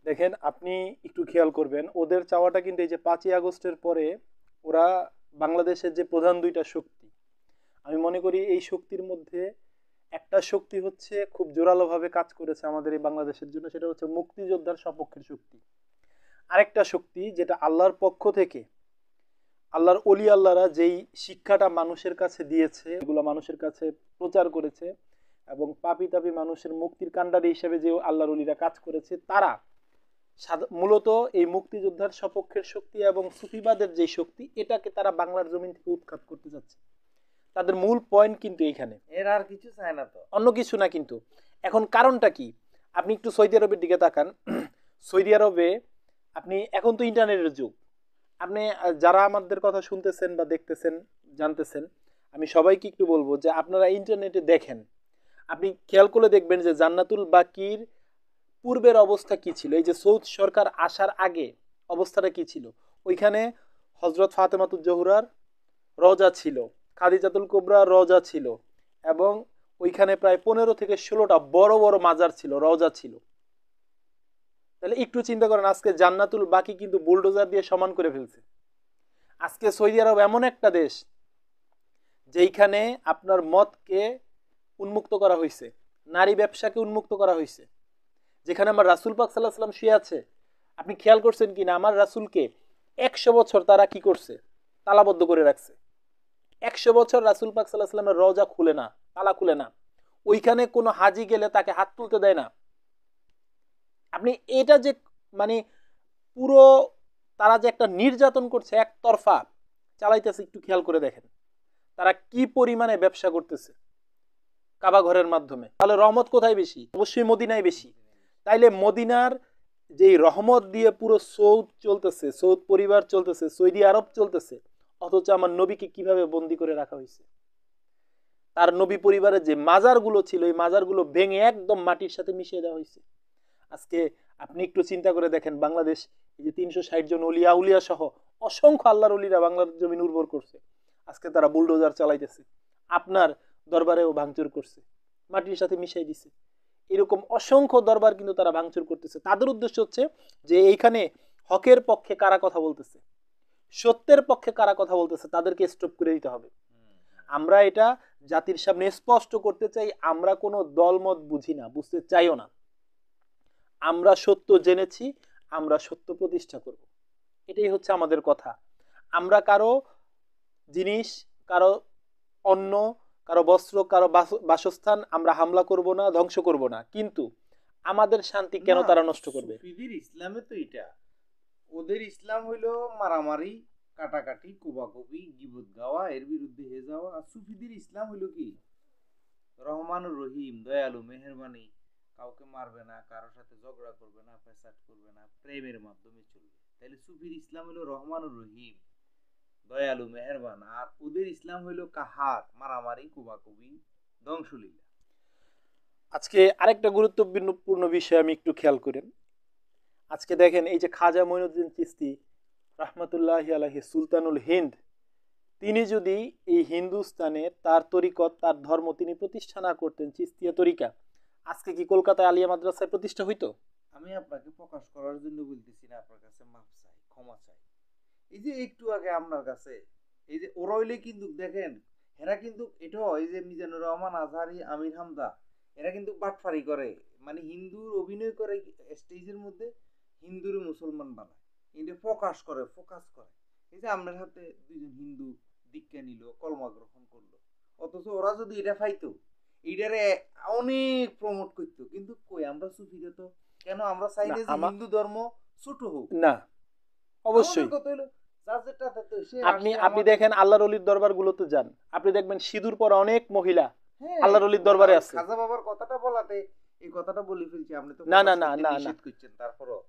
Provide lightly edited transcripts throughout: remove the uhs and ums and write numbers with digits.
দেখেন আপনি একটু খেয়াল করবেন ওদের চাওয়াটা কিন্তু এই যে 5ই আগস্টের পরে ওরা বাংলাদেশের যে প্রধান দুইটা শক্তি, আমি মনে করি এই শক্তির মধ্যে একটা শক্তি হচ্ছে খুব জোরালোভাবে কাজ করেছে আমাদের এই বাংলাদেশের জন্য, সেটা হচ্ছে মুক্তিযোদ্ধার সপক্ষের শক্তি। আরেকটা শক্তি যেটা আল্লাহর পক্ষ থেকে, আল্লাহর অলি আল্লাহরা যেই শিক্ষাটা মানুষের কাছে দিয়েছে, এগুলো মানুষের কাছে প্রচার করেছে এবং পাপি তাপি মানুষের মুক্তির কাণ্ডারি হিসেবে যে আল্লাহর অলিরা কাজ করেছে, তারা মূলত এই মুক্তিযোদ্ধার সপক্ষের শক্তি এবং সুফিবাদের যে শক্তি, এটাকে তারা বাংলার জমিন থেকে উৎখাত করতে যাচ্ছে। তাদের মূল পয়েন্ট কিন্তু এইখানে, এর আর কিছু চায় না, তো অন্য কিছু না। কিন্তু এখন কারণটা কি? আপনি একটু সৌদি আরবের দিকে তাকান। সৌদি আরবে আপনি, এখন তো ইন্টারনেটের যুগ, আপনি যারা আমাদের কথা শুনতেছেন বা দেখতেছেন জানতেছেন, আমি সবাইকে একটু বলবো যে আপনারা ইন্টারনেটে দেখেন, আপনি খেয়াল করে দেখবেন যে জান্নাতুল বাকির পূর্বের অবস্থা কি ছিল, এই যে সৌদ সরকার আসার আগে অবস্থাটা কি ছিল। ওইখানে হজরত ফাতেমাতুজ জোহরার রওজা ছিল, খাদিজাতুল কুবরার রওজা ছিল, এবং ওইখানে প্রায় 15 থেকে 16টা বড় বড় মাজার ছিল, রওজা ছিল। তাহলে একটু চিন্তা করেন, আজকে জান্নাতুল বাকি কিন্তু বুলডোজার দিয়ে সমান করে ফেলছে। আজকে সৌদি আরব এমন একটা দেশ যেইখানে আপনার মদকে উন্মুক্ত করা হয়েছে, নারী ব্যবসাকে উন্মুক্ত করা হয়েছে, যেখানে আমার রাসূল পাক সাল্লাল্লাহু আলাইহি ওয়াসাল্লাম শুয়ে আছে। আপনি খেয়াল করছেন কিনা, আমার রাসূলকে 100 বছর তারা কি করছে? তালাবদ্ধ করে রাখছে। 100 বছর রাসূল পাক সাল্লাল্লাহু আলাইহি ওয়াসাল্লামের রওজা খুলে না, তালা খুলে না। ওইখানে কোনো হাজি গেলে তাকে হাত তুলতে দেয় না। আপনি এটা যে মানে পুরো তারা যে একটা নির্যাতন করছে, একতরফা চালাইতেছে, একটু খেয়াল করে দেখেন তারা কি পরিমাণে ব্যবসা করতেছে কাবা ঘরের মাধ্যমে। তাহলে রহমত কোথায় বেশি? অবশ্যই মদিনায় বেশি। তাইলে মদিনার যেই রহমত দিয়ে পুরো সৌদ চলতেছে, সৌদ পরিবার চলতেছে, সৌদি আরব চলতেছে, অথচ আমার নবীকে কিভাবে বন্দি করে রাখা হয়েছে? তার নবী পরিবারের যে মাজারগুলো ছিল, এই মাজারগুলো ভেঙে একদম মাটির সাথে মিশিয়ে দেওয়া হয়েছে। আজকে আপনি একটু চিন্তা করে দেখেন, বাংলাদেশ এই যে 360 জন অলিয়া উলিয়া সহ অসংখ্য আল্লাহর অলিরা বাংলার জমিন উর্বর করছে, আজকে তারা বুলডোজার চালাইতেছে, আপনার দরবারেও ভাঙচুর করছে, মাটির সাথে মিশাই দিছে। এরকম অসংখ্য দরবার কিন্তু তারা ভাঙচুর করতেছে। তাদের উদ্দেশ্য হচ্ছে যে এইখানে হকের পক্ষে কারা কথা বলতেছে, সত্যের পক্ষে কারা কথা বলতেছে, তাদেরকে স্টপ করে দিতে হবে। আমরা এটা জাতির সামনে স্পষ্ট করতে চাই, আমরা কোনো দলমত বুঝি না, বুঝতে চাইও না। আমরা সত্য জেনেছি, আমরা সত্য প্রতিষ্ঠা করব, এটাই হচ্ছে আমাদের কথা। আমরা কারো জিনিস, কারো অন্ন, কারো বস্ত্র, কারো বাসস্থান আমরা হামলা করব না, ধ্বংস করব না, কিন্তু আমাদের শান্তি কেন তারা নষ্ট করবে? সুফিদের ইসলামে তো এটা, ওদের ইসলাম হইলো মারামারি, কাটাকাটি, কোবাকুবি, গিবত গাওয়া, এর বিরুদ্ধে হে যাওয়া। আর সুফিদের ইসলাম হইলো কি? রহমানুর রহিম, দয়ালু, মেহেরবানি, কাউকে মারবে না, কারোর সাথে ঝগড়া করবে না, ফ্যাসাদ করবে না, প্রেমের মাধ্যমে চলবে। তাইলে সুফির ইসলাম হইলো রহমানুর রহিম, দয়ালু, মেহেরবান। আর ওদের ইসলাম হইলো কাহার, মারামারি, কুবাকুবি, ধ্বংসলীলা। আজকে আরেকটা গুরুত্বপূর্ণ বিষয় আমি একটু খেয়াল করেন। আজকে দেখেন এই যে খাজা মঈনুদ্দিন চিশতি রাহমাতুল্লাহি আলাইহি, সুলতানুল হিন্দ, তিনি যদি এই হিন্দুস্তানে তার তরিকত, তার ধর্ম তিনি প্রতিষ্ঠা না করতেন, চিস্তিয়া তরিকা, আজকে কি কলকাতায় আলিয়া মাদ্রাসায় প্রতিষ্ঠা হইতো? আমি আপনাকে প্রকাশ করার জন্য বলতেছি না, আপনার কাছে মাপ চাই, ক্ষমা চাই। এই যে একটু আগে আপনার কাছে এই যে ওরইলে কিন্তু দেখেন, এরা কিন্তু এটা, এই যে মিজানুর রহমান আজহারি, আমির হামদা, এরা কিন্তু বাটফারি করে, মানে হিন্দুর অভিনয় করে স্টেজের মধ্যে, হিন্দুর মুসলমান বানায়, এটা প্রকাশ করে, ফোকাস করে। এই যে আপনার হাতে দুইজন হিন্দু দীক্ষা নিল, কলমা গ্রহণ করলো, অথচ ওরা যদি এটা পাইতো, এটারে অনেক প্রমোট করতো। কিন্তু কই, আমরা সুফিরা তো কেন আমরা চাই না, যে হিন্দু ধর্ম ছোট হোক? না, অবশ্যই। আমাদের কথা হলো যার যেটা তো সে আপনি আসছে আপনি আমাদের। দেখেন আল্লাহর অলির দরবার গুলোতে যান, আপনি দেখবেন সিঁদুর পরা অনেক মহিলা হ্যাঁ, আল্লাহর অলির দরবারে আছে। খাজা বাবার কথাটা বলাতে এই কথাটা বলে ফেলছি, আপনি তো না না প্রকাশ না করতে না না, নিষেধ করছেন, তারপরও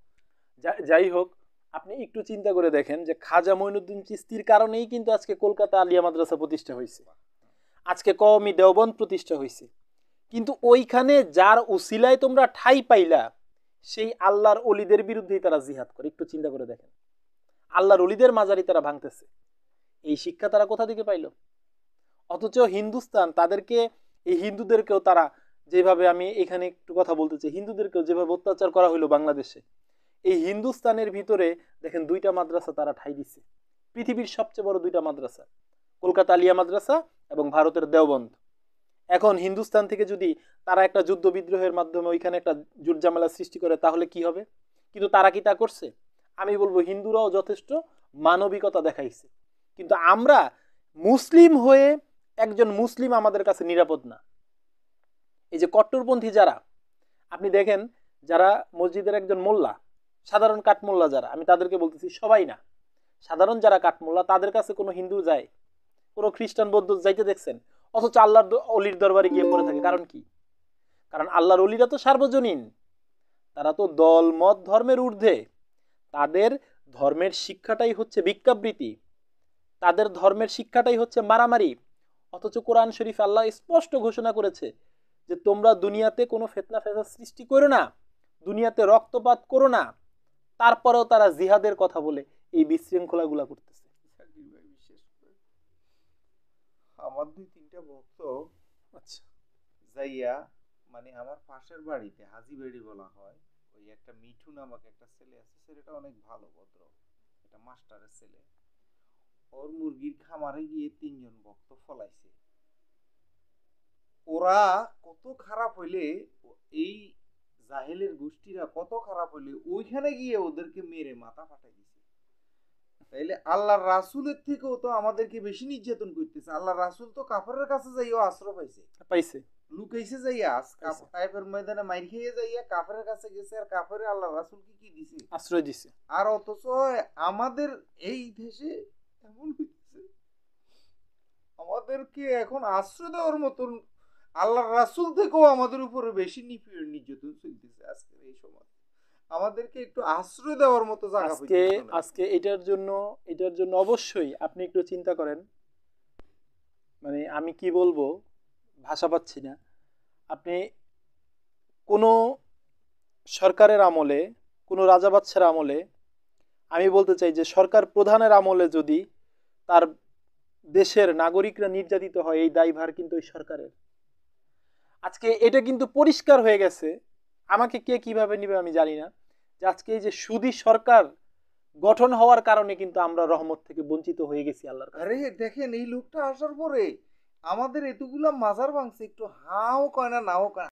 যাই হোক, আপনি একটু চিন্তা করে দেখেন যে খাজা মঈনুদ্দিন চিশতির কারণেই কিন্তু আজকে কলকাতা আলিয়া মাদ্রাসা প্রতিষ্ঠা হয়েছে, আজকে কওমি দেওবন্দ প্রতিষ্ঠা হয়েছে। কিন্তু ওইখানে যার উসিলায় তোমরা ঠাই পাইলা, সেই আল্লাহর অলিদের বিরুদ্ধেই তারা জিহাদ করে। একটু চিন্তা করে দেখেন, আল্লাহর অলিদের মাজারি তারা ভাঙতেছে। এই শিক্ষা তারা কোথা থেকে পাইল? অথচ হিন্দুস্তান তাদেরকে, এই হিন্দুদেরকেও তারা যেভাবে, আমি এখানে একটু কথা বলতে চাই, হিন্দুদেরকেও যেভাবে অত্যাচার করা হলো বাংলাদেশে, এই হিন্দুস্তানের ভিতরে দেখেন 2টা মাদ্রাসা তারা ঠাঁই দিচ্ছে, পৃথিবীর সবচেয়ে বড় 2টা মাদ্রাসা, কলকাতা আলিয়া মাদ্রাসা এবং ভারতের দেওবন্দ। এখন হিন্দুস্তান থেকে যদি তারা একটা যুদ্ধ বিদ্রোহের মাধ্যমে ওইখানে একটা জুট ঝামেলা সৃষ্টি করে তাহলে কি হবে? কিন্তু তারা কি তা করছে? আমি বলবো হিন্দুরাও যথেষ্ট মানবিকতা দেখাইছে। কিন্তু আমরা মুসলিম হয়ে একজন মুসলিম আমাদের কাছে নিরাপদ না। এই যে কট্টরপন্থী যারা, আপনি দেখেন যারা মসজিদের একজন মোল্লা, সাধারণ কাঠমোল্লা যারা, আমি তাদেরকে বলতেছি সবাই না, সাধারণ যারা কাঠমোল্লা তাদের কাছে কোনো হিন্দু যায়, কোনো খ্রিস্টান বৌদ্ধ যাইতে দেখছেন? অথচ আল্লাহর অলির দরবারে গিয়ে পড়ে থাকে। কারণ কি? কারণ আল্লাহর অলিরা তো সার্বজনীন, তারা তো দল মত ধর্মের ঊর্ধ্বে। তাদের ধর্মের শিক্ষাটাই হচ্ছে ভিক্ষাবৃত্তি, তাদের ধর্মের শিক্ষাটাই হচ্ছে মারামারি। অথচ কোরআন শরীফ আল্লাহ স্পষ্ট ঘোষণা করেছে যে তোমরা দুনিয়াতে কোনো ফিতনা ফেসাদ সৃষ্টি করো না, দুনিয়াতে রক্তপাত করো না। তারপরেও তারা জিহাদের কথা বলে এই বিশৃঙ্খলাগুলা করতেছে। বিশেষ করে আমার 2-3টা ভক্ত আচ্ছা, যাইয়া, মানে আমার পাশের বাড়িতে হাজি বাড়ি বলা হয়, ওই একটা মিঠু নামক একটা ছেলে আছে, ছেলেটা অনেক ভালো ভদ্র, এটা মাস্টারের ছেলে। ওর মুরগির খামারে গিয়ে 3জন ভক্ত ফলাইছে। ওরা কত খারাপ হইলে, এই জাহেলের গোষ্ঠীরা কত খারাপ হইলে ওইখানে গিয়ে ওদেরকে মেরে মাথা ফাটাই দিছে। তাইলে আল্লাহর রাসূলের থেকেও তো আমাদেরকে বেশি নির্যাতন করতেছে। আল্লাহর রাসূল তো কাফেরের কাছে যাইও আশ্রয় পাইছে, লুকাইছে যাইয়া, কাফের ময়দানে মাইর খেয়ে যাইয়া কাফেরের কাছে গেছে, আর কাফেরে আল্লাহর রাসূল কি দিছে? আশ্রয় দিছে। আর অথচ আমাদের এই দেশে এমন হইছে, আমাদেরকে এখন আশ্রয় দেওয়ার মতন আল্লাহর রাসূল থেকেও আমাদের উপরে বেশি নির্যাতন চলতেছে আজকের এই সময়। আমাদেরকে একটু আশ্রয় দেওয়ার মতো জায়গা আজকে এটার জন্য অবশ্যই আপনি একটু চিন্তা করেন। মানে আমি কি বলবো, ভাষা পাচ্ছি না। আপনি কোনো সরকারের আমলে, কোনো রাজা বাদশার আমলে, আমি বলতে চাই যে সরকার প্রধানের আমলে যদি তার দেশের নাগরিকরা নির্যাতিত হয়, এই দায়ভার কিন্তু ওই সরকারের। আজকে এটা কিন্তু পরিষ্কার হয়ে গেছে, আমাকে কে কিভাবে নিবে আমি জানি না, যে আজকে এই যে সুদী সরকার গঠন হওয়ার কারণে কিন্তু আমরা রহমত থেকে বঞ্চিত হয়ে গেছি আল্লাহর কাছে। আরে দেখেন, এই লোকটা আসার পরে আমাদের এতগুলা মাজার ভাঙছে, একটু হাও কয় না নাও কয়।